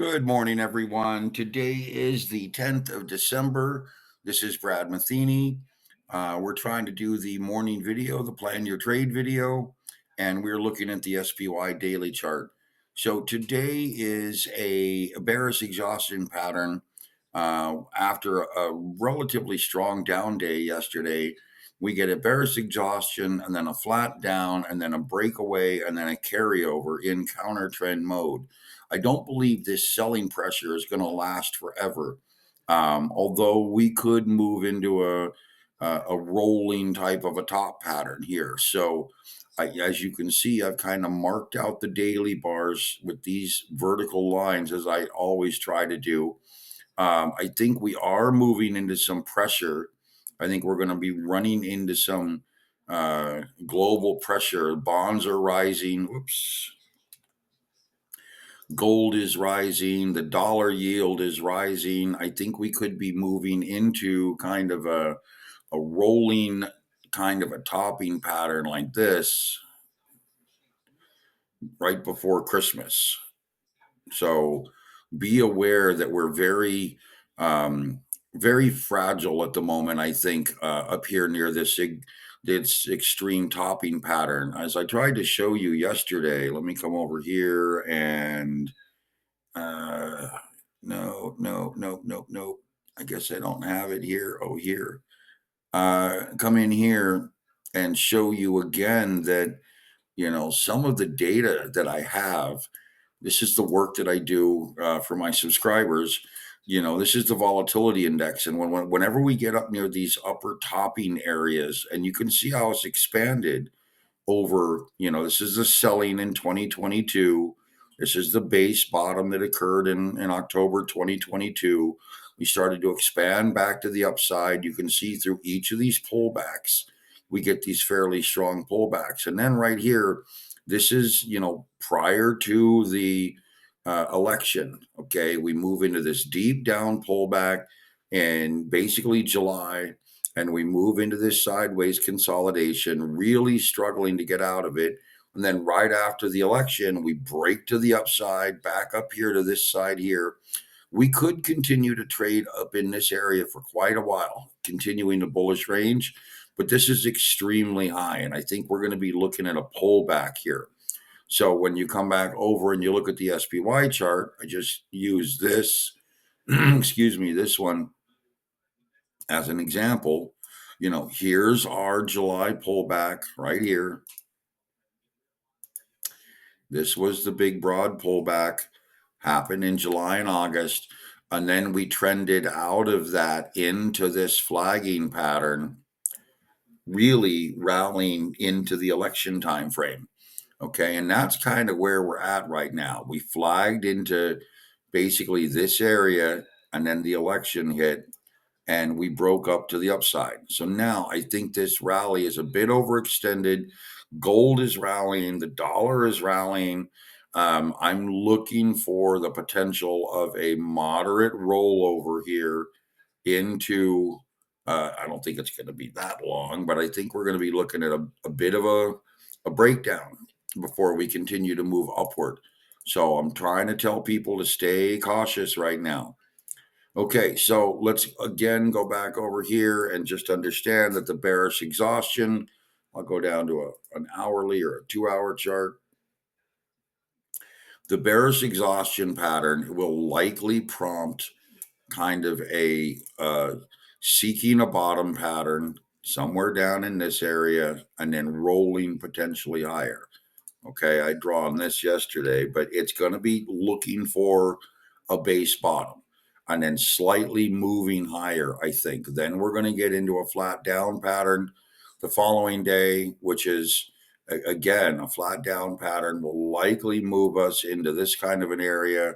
Good morning, everyone. Today is the 10th of December. This is Brad Matheny. We're trying to do the morning video, the plan your trade video, and we're looking at the SPY daily chart. So today is a bearish exhaustion pattern. After a relatively strong down day yesterday, we get a bearish exhaustion and then a flat down and then a breakaway and then a carryover in counter trend mode. I don't believe this selling pressure is going to last forever. Although we could move into a rolling type of a top pattern here. So as you can see, I've kind of marked out the daily bars with these vertical lines as I always try to do. I think we are moving into some pressure. I think we're going to be running into some global pressure. Bonds are rising. Whoops. Gold is rising, the dollar yield is rising. I think we could be moving into kind of a rolling kind of a topping pattern like this right before Christmas. So be aware that we're very fragile at the moment, I think, up here near this extreme topping pattern. As I tried to show you yesterday, let me come over here and no. I guess I don't have it here. Oh, here. Come in here and show you again that, some of the data that I have, this is the work that I do for my subscribers. This is the volatility index. And whenever we get up near these upper topping areas, and you can see how it's expanded over, this is the selling in 2022. This is the base bottom that occurred in October 2022. We started to expand back to the upside. You can see through each of these pullbacks, we get these fairly strong pullbacks. And then right here, this is, prior to the election. Okay. We move into this deep down pullback in basically July, and we move into this sideways consolidation, really struggling to get out of it. And then right after the election, we break to the upside, back up here to this side here. We could continue to trade up in this area for quite a while, continuing the bullish range, but this is extremely high. And I think we're going to be looking at a pullback here. So when you come back over and you look at the SPY chart, I just use this, excuse me, this one as an example. Here's our July pullback right here. This was the big broad pullback, happened in July and August. And then we trended out of that into this flagging pattern, really rallying into the election time frame. Okay. And that's kind of where we're at right now. We flagged into basically this area, and then the election hit, and we broke up to the upside. So now I think this rally is a bit overextended. Gold is rallying, the dollar is rallying. I'm looking for the potential of a moderate rollover here into, I don't think it's going to be that long, but I think we're going to be looking at a bit of a breakdown before we continue to move upward. So I'm trying to tell people to stay cautious right now. Okay, so let's again go back over here and just understand that the bearish exhaustion, I'll go down to an hourly or a 2-hour chart. The bearish exhaustion pattern will likely prompt kind of a seeking a bottom pattern somewhere down in this area and then rolling potentially higher. Okay, I draw on this yesterday, but it's going to be looking for a base bottom and then slightly moving higher, I think. Then we're going to get into a flat down pattern the following day, which is, again, a flat down pattern will likely move us into this kind of an area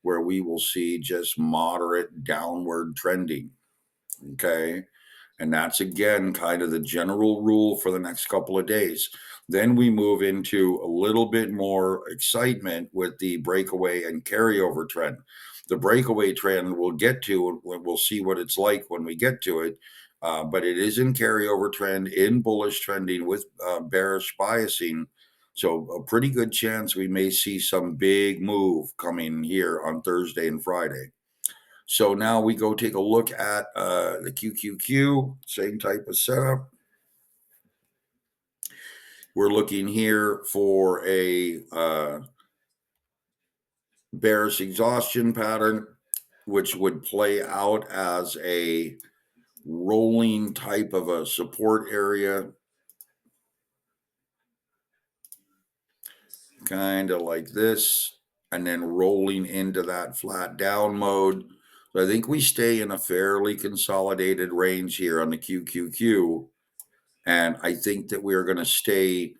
where we will see just moderate downward trending. Okay. And that's, again, kind of the general rule for the next couple of days. Then we move into a little bit more excitement with the breakaway and carryover trend. The breakaway trend we'll get to, and we'll see what it's like when we get to it. But it is in carryover trend, in bullish trending with bearish biasing. So a pretty good chance we may see some big move coming here on Thursday and Friday. So now we go take a look at the QQQ, same type of setup. We're looking here for a bearish exhaustion pattern, which would play out as a rolling type of a support area, kind of like this, and then rolling into that flat down mode. So I think we stay in a fairly consolidated range here on the QQQ. And I think that we're going to stay,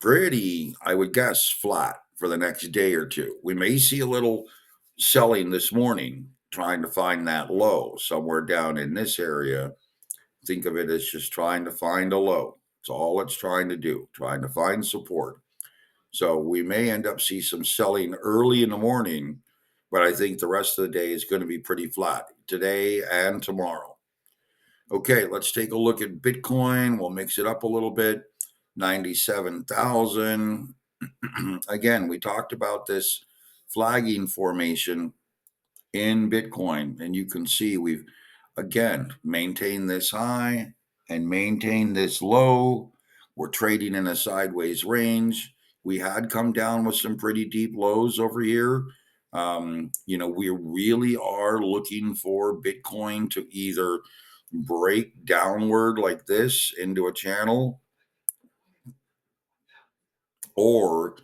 pretty, I would guess, flat for the next day or two. We may see a little selling this morning, trying to find that low somewhere down in this area. Think of it as just trying to find a low. It's all it's trying to do, trying to find support. So we may end up see some selling early in the morning, but I think the rest of the day is going to be pretty flat today and tomorrow. Okay, let's take a look at Bitcoin. We'll mix it up a little bit. 97,000. Again, we talked about this flagging formation in Bitcoin, and you can see we've again maintained this high and maintained this low. We're trading in a sideways range. We had come down with some pretty deep lows over here. We really are looking for Bitcoin to either break downward like this into a channel or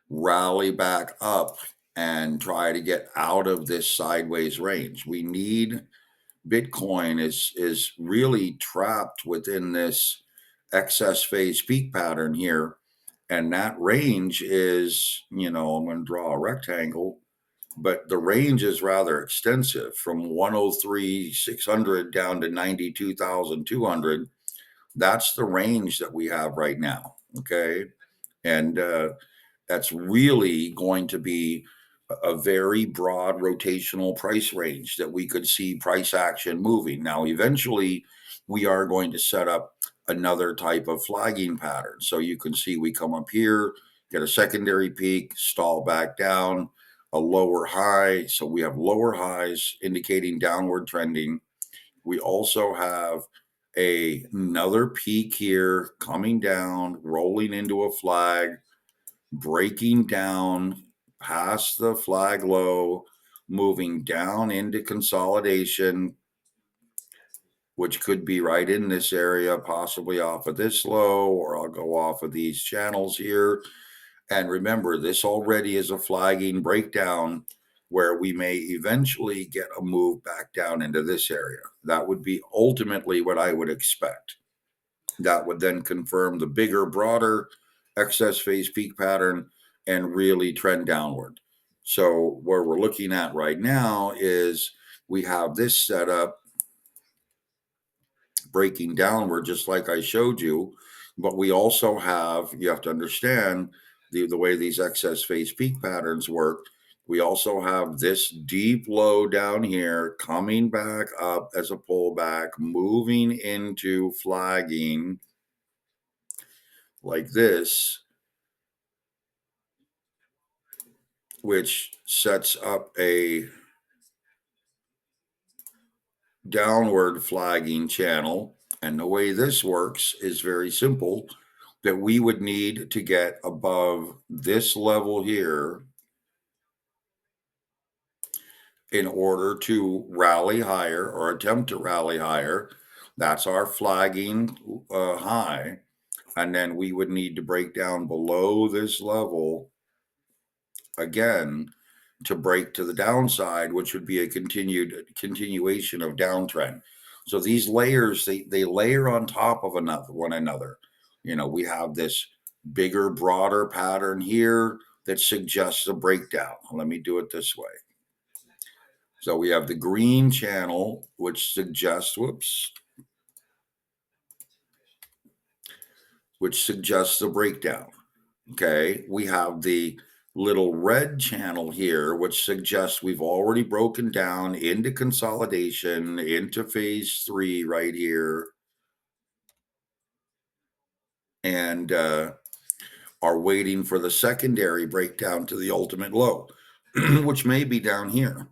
rally back up and try to get out of this sideways range. We need Bitcoin is really trapped within this excess phase peak pattern here. And that range is, I'm going to draw a rectangle, but the range is rather extensive from 103,600 down to 92,200. That's the range that we have right now. Okay. And that's really going to be a very broad rotational price range that we could see price action moving. Now, eventually, we are going to set up another type of flagging pattern. So you can see we come up here, get a secondary peak, stall back down, a lower high. So we have lower highs indicating downward trending. We also have another peak here coming down, rolling into a flag, breaking down past the flag low, moving down into consolidation, which could be right in this area, possibly off of this low, or I'll go off of these channels here. And remember, this already is a flagging breakdown where we may eventually get a move back down into this area. That would be ultimately what I would expect. That would then confirm the bigger, broader excess phase peak pattern and really trend downward. So where we're looking at right now is we have this setup breaking downward, just like I showed you, but we also have, you have to understand the way these excess phase peak patterns work. We also have this deep low down here coming back up as a pullback, moving into flagging like this, which sets up a downward flagging channel. And the way this works is very simple, that we would need to get above this level here in order to rally higher or attempt to rally higher. That's our flagging high. And then we would need to break down below this level again to break to the downside, which would be a continuation of downtrend. So these layers, they layer on top of one another. We have this bigger, broader pattern here that suggests a breakdown. Let me do it this way. So we have the green channel, which suggests, a breakdown. Okay, we have the little red channel here, which suggests we've already broken down into consolidation, into phase 3 right here. And are waiting for the secondary breakdown to the ultimate low, which may be down here.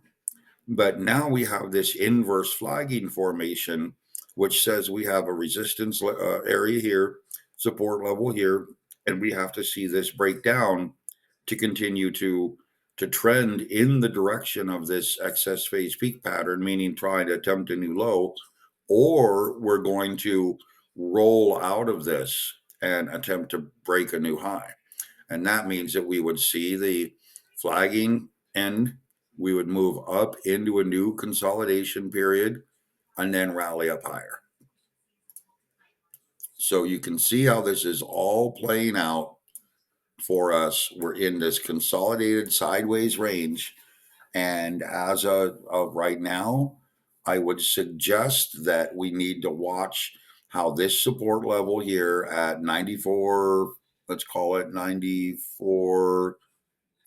But now we have this inverse flagging formation, which says we have a resistance area here, support level here, and we have to see this break down to continue to trend in the direction of this excess phase peak pattern, meaning trying to attempt a new low, or we're going to roll out of this and attempt to break a new high. And that means that we would see the flagging end, we would move up into a new consolidation period and then rally up higher. So you can see how this is all playing out for us. We're in this consolidated sideways range. And as of right now, I would suggest that we need to watch how this support level here at 94, let's call it 94,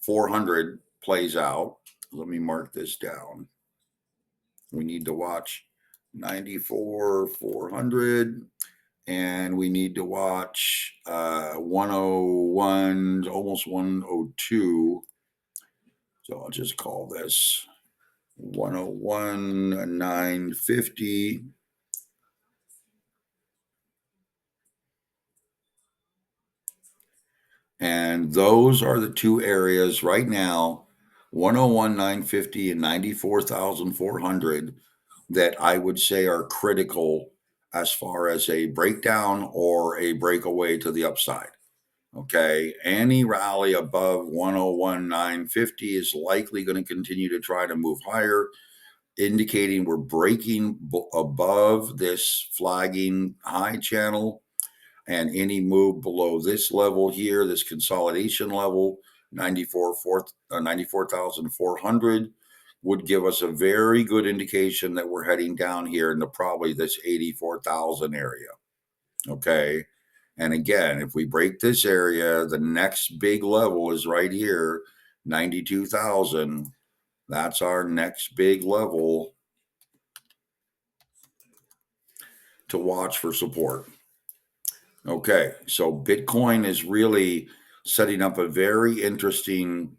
400 plays out. Let me mark this down. We need to watch 94, 400, and we need to watch 101, almost 102. So I'll just call this 101, 950. And those are the two areas right now, 101, 950 and 94,400, that I would say are critical as far as a breakdown or a breakaway to the upside. Okay. Any rally above 101, 950 is likely going to continue to try to move higher, indicating we're breaking above this flagging high channel. And any move below this level here, this consolidation level, 94,400, would give us a very good indication that we're heading down here into probably this 84,000 area. Okay. And again, if we break this area, the next big level is right here, 92,000. That's our next big level to watch for support. Okay, so Bitcoin is really setting up a very interesting,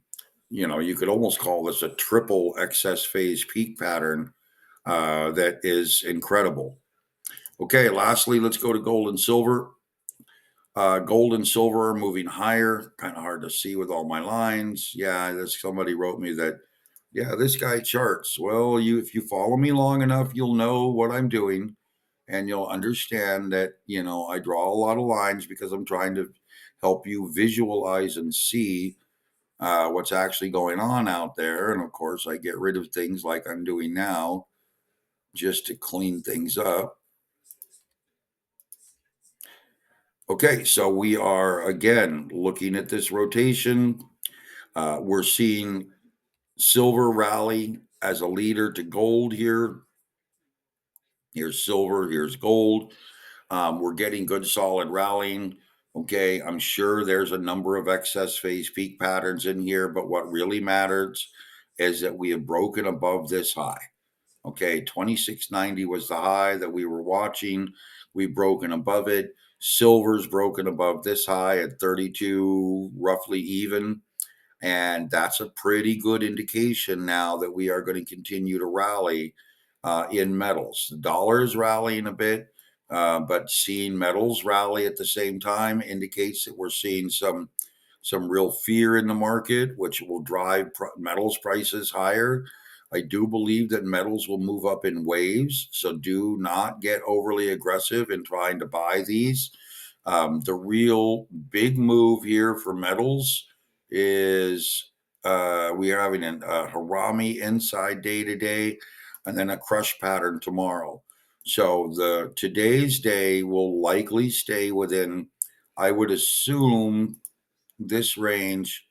you could almost call this a triple excess phase peak pattern that is incredible. Okay, lastly, let's go to gold and silver. Gold and silver are moving higher. Kind of hard to see with all my lines. Yeah, somebody wrote me that, yeah, this guy charts. Well, if you follow me long enough, you'll know what I'm doing. And you'll understand that, I draw a lot of lines because I'm trying to help you visualize and see what's actually going on out there. And of course, I get rid of things like I'm doing now just to clean things up. Okay, so we are again looking at this rotation. We're seeing silver rally as a leader to gold here. Here's silver, here's gold. We're getting good solid rallying. Okay, I'm sure there's a number of excess phase peak patterns in here, but what really matters is that we have broken above this high. Okay, 2690 was the high that we were watching. We've broken above it. Silver's broken above this high at 32, roughly even. And that's a pretty good indication now that we are going to continue to rally in metals. The dollar is rallying a bit, but seeing metals rally at the same time indicates that we're seeing some real fear in the market, which will drive metals prices higher. I do believe that metals will move up in waves, so do not get overly aggressive in trying to buy these. The real big move here for metals is we are having a Harami inside day today, and then a crush pattern tomorrow. So today's day will likely stay within, I would assume, this range,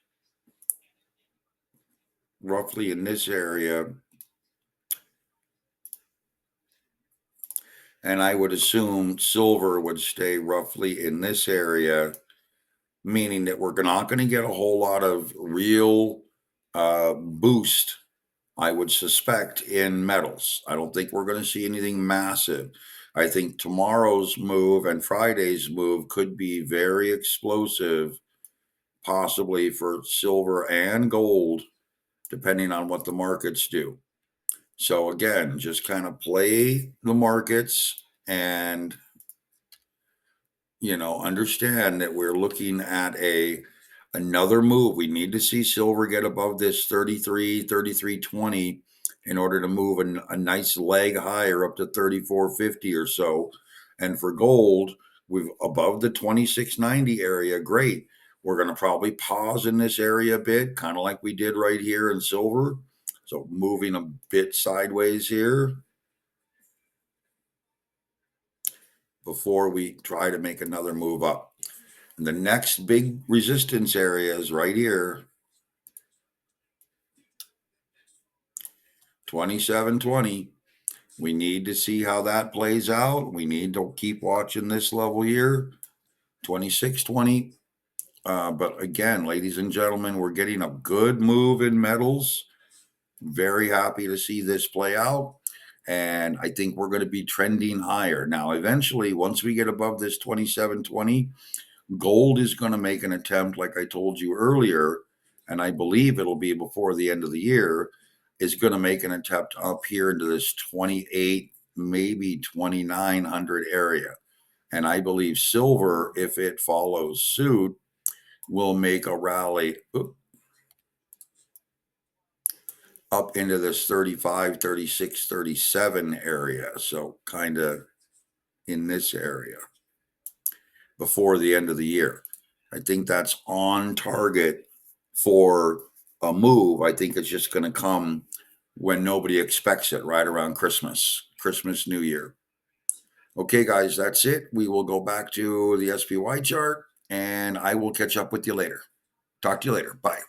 roughly in this area. And I would assume silver would stay roughly in this area, meaning that we're not going to get a whole lot of real boost, I would suspect, in metals. I don't think we're going to see anything massive. I think tomorrow's move and Friday's move could be very explosive possibly for silver and gold, depending on what the markets do. So again, just kind of play the markets and, understand that we're looking at another move. We need to see silver get above this 33.20 in order to move a nice leg higher up to 34.50 or so. And for gold, we've above the 26.90 area. Great. We're going to probably pause in this area a bit, kind of like we did right here in silver. So moving a bit sideways here before we try to make another move up. And the next big resistance area is right here, 27.20. We need to see how that plays out. We need to keep watching this level here, 26.20. But again, ladies and gentlemen, we're getting a good move in metals. Very happy to see this play out. And I think we're going to be trending higher. Now, eventually, once we get above this 27.20, gold is going to make an attempt, like I told you earlier, and I believe it'll be before the end of the year, is going to make an attempt up here into this 28, maybe 2,900 area. And I believe silver, if it follows suit, will make a rally up into this 35, 36, 37 area. So kind of in this area before the end of the year. I think that's on target for a move. I think it's just going to come when nobody expects it, right around Christmas, New Year. Okay, guys, that's it. We will go back to the SPY chart and I will catch up with you later. Talk to you later. Bye.